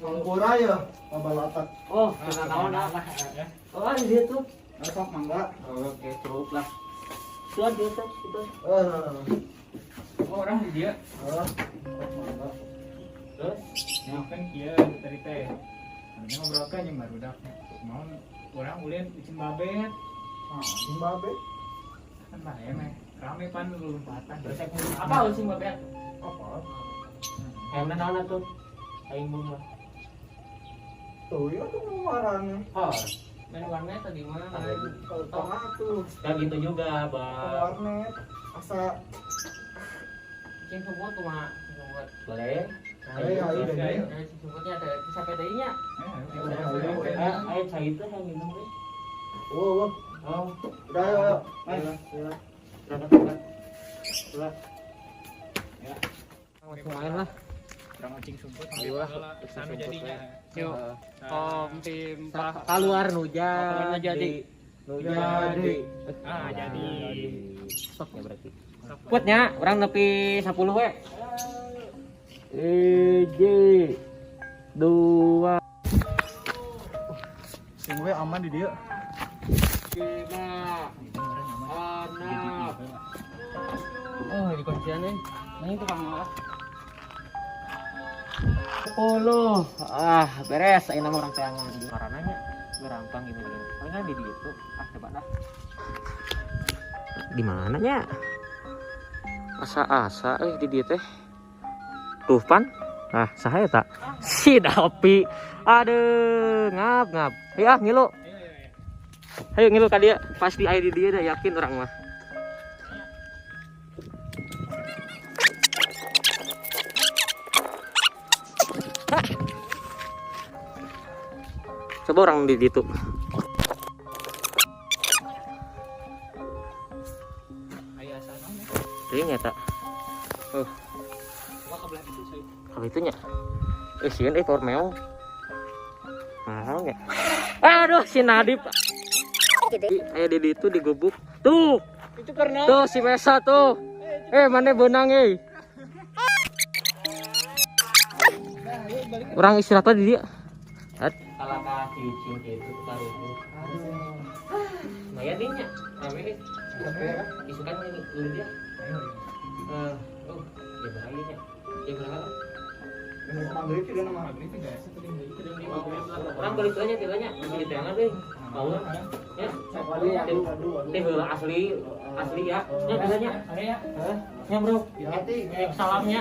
Mangkura ya, babalatak. Oh, kawan lah. Oh, dia tuh. Sok mangga. Oke, cukup lah. Tuan dia tuh, itu. Oh, orang di dia. Sok mangga. Terus, Nah, kan kia tadi teh. Ini ngobrol kan yang baru dak. Mau orang ulin bikin babet. Simbabe. Kan bahaya meh. Rame pan dulu lompatan. apa sih Mbak Bet? Apa? Yang mana tuh? Aing bunga. Tuh ya tuh marahnya. Oh, main warnet tadi mana? Kalau tengah tuh Ya gitu juga, ke Bang. warnet. Asa Cing semua tuh mah buat boleh. Ayo, ayo. Sebutnya ada sampai dayanya. Ayo cai itu yang minum deh. wow. Oh, Udah ayo. ayo. Surat. Ya. Langsung main lah. Orang mancing sumput. Ayo lah. Sana jadinya. Yuk. Tim Keluar nujan. Pokoknya jadi. Jadi. Jadi. Stop ya berarti. Kuatnya, orang nepi 10 we. 2 Sing we aman di dia. 5 6. Oh, di kuncian nih. Ini tukang malah. 10. Beres. Ini nama orang teangan. Gimana nanya? Gampang gini. Palingan di situ. Coba dah. Di mananya? Asa-asa di dia teh. Tuh pan. Sahaya tak? Si Dapi. Aduh, ngap. Ya, ngilu. Ayo ngilu ka dia. Pasti aya di dia dah, yakin orang mah. Coba orang di situ. Ini nyata. Kalau itunya. Sieun power meong. Mahal nggak? Aduh, si Nadip. Ayo di itu digubuk. Tuh. Itu karena Tuh si Mesa tuh. Mana benang Orang istirahat di dia. Kalau kaki cinta itu taruh. Maya dinya. Rame nih. Isukan ini dulu dia. Ya bahayanya. Ya berapa? Maghrib juga nama. Orang balik aja tilanya di tangan deh. Tahu ya? Teh asli ya. Ya tilanya. ada ya. Ya bro. Hati. Salamnya.